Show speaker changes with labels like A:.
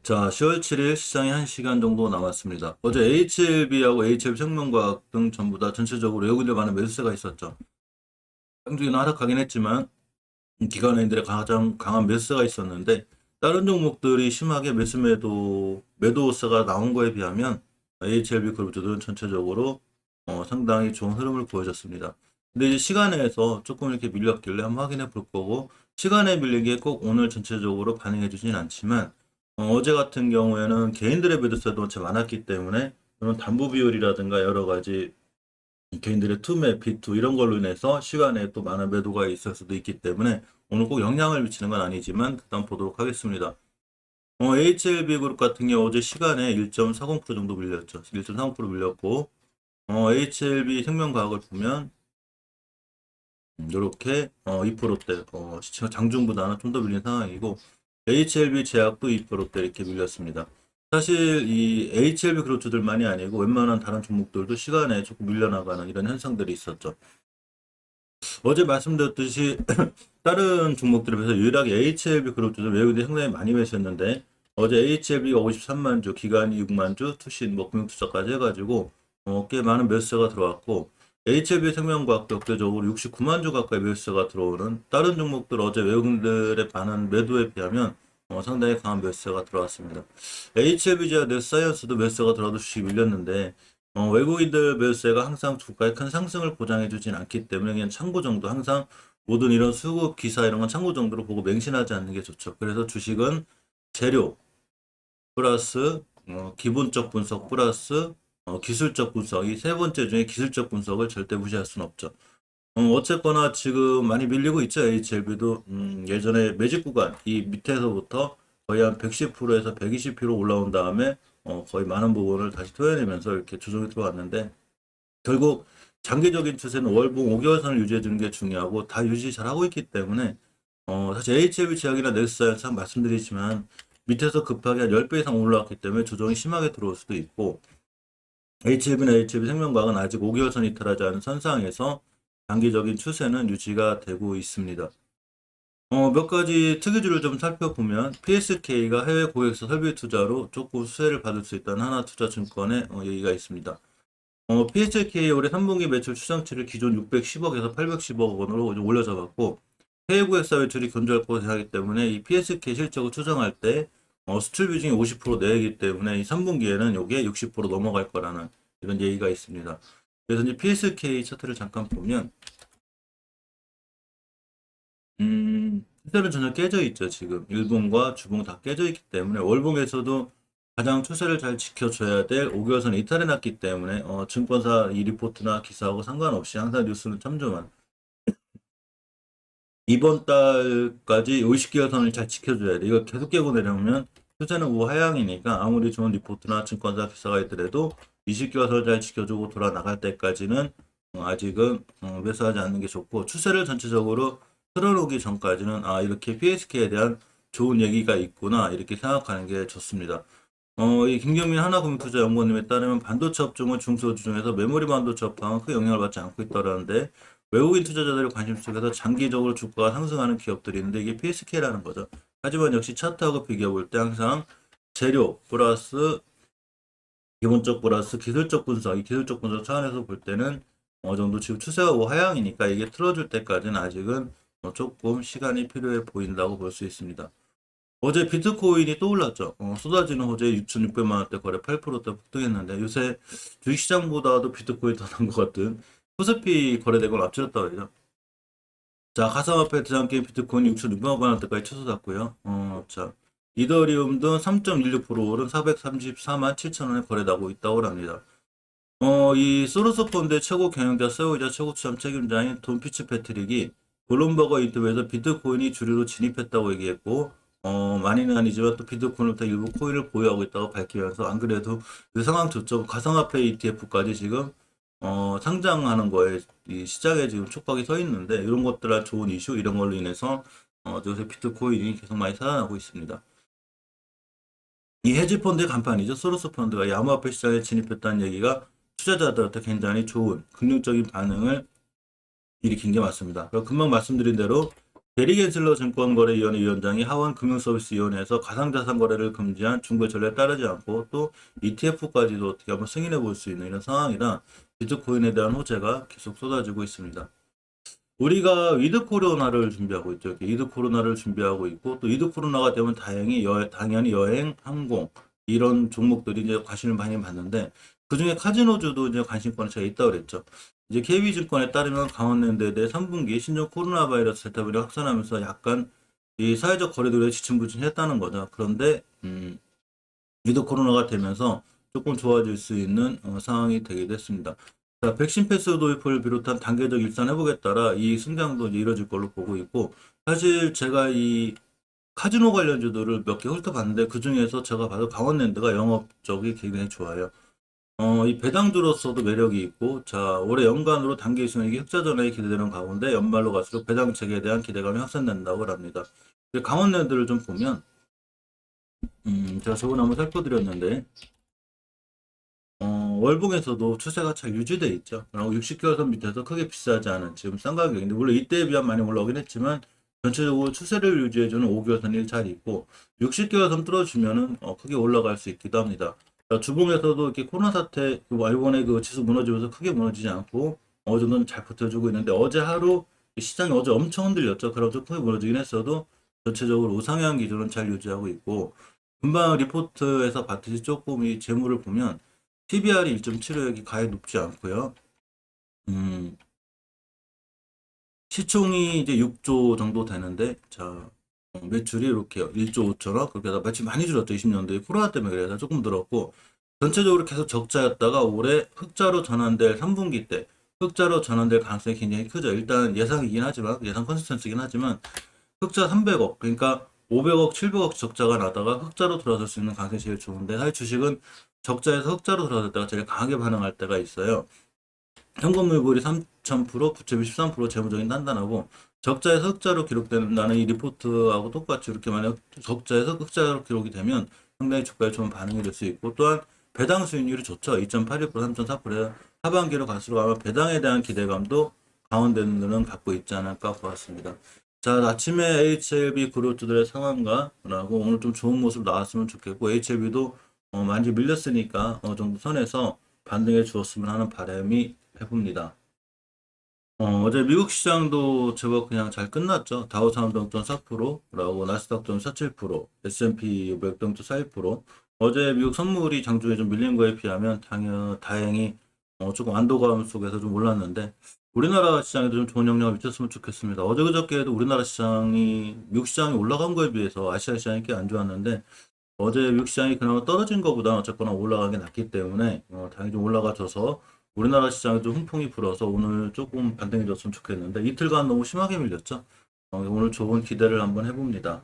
A: 자, 10월 7일 시장이 1시간 정도 남았습니다. 어제 HLB하고 HL생명과학 등 전부 다 전체적으로 외국인들 많은 매수세가 있었죠. 장중에는 하락하긴 했지만 기관인들의 가장 강한 매수세가 있었는데 다른 종목들이 심하게 매도세가 나온 거에 비하면 HLB 그룹주들은 전체적으로 상당히 좋은 흐름을 보여줬습니다. 근데 이제 시간에서 조금 이렇게 밀렸길래 한번 확인해 볼 거고 시간에 밀린 게 꼭 오늘 전체적으로 반영해 주진 않지만 제 같은 경우에는 개인들의 매도세도 참 많았기 때문에 그런 담보 비율이라든가 여러 가지 개인들의 투매, 비투 이런 걸로 인해서 시간에 또 많은 매도가 있을 수도 있기 때문에 오늘 꼭 영향을 미치는 건 아니지만 일단 보도록 하겠습니다. HLB 그룹 같은 경우 어제 시간에 1.40% 정도 밀렸죠. 1.40% 밀렸고 HLB 생명과학을 보면 이렇게 2%대 시청 장중보다는 좀 더 밀린 상황이고 HLB 제약도 2%대 이렇게 밀렸습니다. 사실 이 HLB 그룹주들만이 아니고 웬만한 다른 종목들도 시간에 조금 밀려나가는 이런 현상들이 있었죠. 어제 말씀드렸듯이 다른 종목들에 비해서 유일하게 HLB 그룹주들 외국인들이 상당히 많이 매수했는데 어제 HLB가 53만 주, 기간이 6만 주, 투신, 금융투자까지 해가지고 꽤 많은 매수세가 들어왔고 HLB 생명과학도 역대적으로 69만 주 가까이 매수세가 들어오는 다른 종목들 어제 외국인들의 많은 매도에 비하면 상당히 강한 매수세가 들어왔습니다. HLB제와 넷사이언스도 매수세가 들어와도 주식이 밀렸는데 외국인들 매수세가 항상 주가의 큰 상승을 보장해주진 않기 때문에 그냥 참고 정도 항상 모든 이런 수급 기사 이런 건 참고 정도로 보고 맹신하지 않는 게 좋죠. 그래서 주식은 재료 플러스 기본적 분석 플러스 기술적 분석 이 세 번째 중에 기술적 분석을 절대 무시할 수는 없죠. 어쨌거나 지금 많이 밀리고 있죠. HLB도 예전에 매직 구간 이 밑에서부터 거의 한 110%에서 120% 올라온 다음에 거의 많은 부분을 다시 토해내면서 이렇게 조정이 들어왔는데 결국 장기적인 추세는 월봉 5개월선을 유지해 주는 게 중요하고 다 유지 잘하고 있기 때문에 사실 HLB 제약이나 넥스사이언스 말씀드리지만 밑에서 급하게 한 10배 이상 올라왔기 때문에 조정이 심하게 들어올 수도 있고 HLB나 HLB 생명과학은 아직 5개월선 이탈하지 않은 선상에서 장기적인 추세는 유지가 되고 있습니다. 몇 가지 특이주를 좀 살펴보면 PSK가 해외 고객사 설비 투자로 조금 수혜를 받을 수 있다는 하나투자증권의 얘기가 있습니다. PSK 올해 3분기 매출 추정치를 기존 610억에서 810억 원으로 올려잡았고 해외 고객사 매출이 견조할 것으로 생각하기 때문에 이 PSK 실적을 추정할 때 수출 비중이 50% 내이기 때문에 이 3분기에는 이게 60% 넘어갈 거라는 이런 얘기가 있습니다. 그래서 이제 PSK 차트를 잠깐 보면 추세는 전혀 깨져 있죠. 지금 일봉과 주봉 다 깨져 있기 때문에 월봉에서도 가장 추세를 잘 지켜줘야 될 5개월선 이탈해 놨기 때문에 증권사 이 리포트나 기사하고 상관없이 항상 뉴스는 참조만 이번 달까지 50개월선을 잘 지켜줘야 돼. 이거 계속 깨고 내려오면 추세는 우하향이니까 아무리 좋은 리포트나 증권사 기사가 있더라도 20개월선을 잘 지켜주고 돌아 나갈 때까지는 아직은 매수하지 않는 게 좋고 추세를 전체적으로 틀어놓기 전까지는 이렇게 PSK에 대한 좋은 얘기가 있구나 이렇게 생각하는 게 좋습니다. 이 김경민 하나금융투자연구원님에 따르면 반도체 업종은 중소주 중에서 메모리 반도체 업황은 큰 영향을 받지 않고 있다라는데 외국인 투자자들의 관심 속에서 장기적으로 주가가 상승하는 기업들이 있는데 이게 PSK라는 거죠. 하지만 역시 차트하고 비교해 볼 때 항상 재료 플러스 기본적 플러스 기술적 분석, 이 기술적 분석 차원에서 볼 때는 어느 정도 지금 추세가 하향이니까 이게 틀어줄 때까지는 아직은 조금 시간이 필요해 보인다고 볼 수 있습니다. 어제 비트코인이 또 올랐죠. 쏟아지는 어제 6,600만 원대 거래 8%대 폭등했는데 요새 주식시장보다도 비트코인 더 난 것 같은 코스피 거래된 걸 앞질렀다고 해요. 자, 가상화폐 대장게임 비트코인 6,600만 원대까지 쳐서갔고요. 자, 이더리움 등 3.16% 오른 434만 7천 원에 거래되고 있다고 합니다. 이 소로스 펀드의 최고 경영자 세우이자 최고 투자 책임자인 돈 피츠패트릭이 블룸버거 인터뷰에서 비트코인이 주류로 진입했다고 얘기했고, 많이는 아니지만 또 비트코인부터 일부 코인을 보유하고 있다고 밝히면서 안 그래도 그 상황 좋죠. 가상화폐 ETF까지 지금 상장하는 거에 이 시장에 지금 촉각이 서 있는데 이런 것들은 좋은 이슈 이런 걸로 인해서 요새 비트코인이 계속 많이 살아나고 있습니다. 이 헤지펀드의 간판이죠. 소로스 펀드가 야마화폐 시장에 진입했다는 얘기가 투자자들한테 굉장히 좋은 긍정적인 반응을 일으킨 게 맞습니다. 그리고 금방 말씀드린 대로 게리 겐슬러 증권거래위원회 위원장이 하원금융서비스위원회에서 가상자산 거래를 금지한 중국의 전례에 따르지 않고 또 ETF까지도 어떻게 한번 승인해 볼 수 있는 이런 상황이라 비트코인에 대한 호재가 계속 쏟아지고 있습니다. 우리가 위드 코로나를 준비하고 있죠. 이렇게 위드 코로나를 준비하고 있고 또 위드 코로나가 되면 당연히 여행, 항공 이런 종목들이 이제 관심을 많이 받는데 그중에 카지노주도 이제 관심권에 제가 있다고 그랬죠. 이제 KB증권에 따르면 강원랜드에 3분기 신종 코로나 바이러스 델타 변이 확산하면서 약간 이 사회적 거리두기에 지침부진했다는 거죠. 그런데 위드 코로나가 되면서 조금 좋아질 수 있는 상황이 되게 됐습니다. 자, 백신 패스 도입을 비롯한 단계적 일상 회복에 따라 이 성장도 이제 이뤄질 걸로 보고 있고, 사실 제가 이 카지노 관련주들을 몇 개 훑어봤는데, 그 중에서 제가 봐도 강원랜드가 영업적이 굉장히 좋아요. 이 배당주로서도 매력이 있고, 자, 올해 연간으로 단기 수익이 흑자 전환이 기대되는 가운데, 연말로 갈수록 배당 체계에 대한 기대감이 확산된다고 합니다. 강원랜드를 좀 보면, 제가 저번에 한번 살펴드렸는데, 월봉에서도 추세가 잘 유지돼 있죠. 그리고 60개월 선 밑에서 크게 비싸지 않은 지금 싼 가격인데 물론 이때에 비하면 많이 올라오긴 했지만 전체적으로 추세를 유지해주는 5개월 선이 잘 있고 60개월 선 뚫어주면은 크게 올라갈 수 있기도 합니다. 자, 주봉에서도 이렇게 코로나 사태 이번에 그 지수 무너지면서 크게 무너지지 않고 어느 정도는 잘 버텨주고 있는데 어제 하루 시장이 어제 엄청 흔들렸죠. 그래서 크게 무너지긴 했어도 전체적으로 우상향 기조는 잘 유지하고 있고 금방 리포트에서 봤듯이 조금 이 재물을 보면 PBR이 1.75이 가히 높지 않고요. 음, 시총이 이제 6조 정도 되는데, 자, 매출이 이렇게 1조 5천억, 그렇게 해서 매출 많이 줄었죠. 20년도에 코로나 때문에 그래서 조금 늘었고, 전체적으로 계속 적자였다가 올해 흑자로 전환될 3분기 때, 흑자로 전환될 가능성이 굉장히 크죠. 일단 예상이긴 하지만, 예상 컨시스턴스긴 하지만, 흑자 300억, 그러니까 500억, 700억 적자가 나다가 흑자로 돌아설 수 있는 가능성이 제일 좋은데, 사실 주식은 적자에서 흑자로 돌아설 때가 제일 강하게 반응할 때가 있어요. 현금물굴이 3,000%, 부채비 13% 재무적인 단단하고 적자에서 흑자로 기록된다는 이 리포트하고 똑같이 이렇게 만약 적자에서 흑자로 기록이 되면 상당히 주가에 좋은 반응이 될 수 있고 또한 배당 수익률이 좋죠. 2.81%, 3.4%에 하반기로 갈수록 아마 배당에 대한 기대감도 강원랜드는 갖고 있지 않을까 보았습니다. 자, 아침에 HLB 그룹주들의 상황과 라고 오늘 좀 좋은 모습 나왔으면 좋겠고 HLB도 많이 밀렸으니까 어느 정도 선에서 반등해 주었으면 하는 바람이 해봅니다. 어제 미국 시장도 제법 그냥 잘 끝났죠. 다우사운드 0.4%라고 나스닥 0.47%, S&P 500 0.41%. 어제 미국 선물이 장중에 좀 밀린 거에 비하면 다행히 조금 안도감 속에서 좀 올랐는데 우리나라 시장에도 좀 좋은 영향을 미쳤으면 좋겠습니다. 어제 그저께에도 우리나라 시장이 미국 시장이 올라간 거에 비해서 아시아 시장이 꽤 안 좋았는데 어제 미국 시장이 그나마 떨어진 것보다 어쨌거나 올라가게 낫기 때문에 당연히 좀 올라가줘서 우리나라 시장에 좀 훈풍이 불어서 오늘 조금 반등이 줬으면 좋겠는데 이틀간 너무 심하게 밀렸죠. 오늘 좋은 기대를 한번 해봅니다.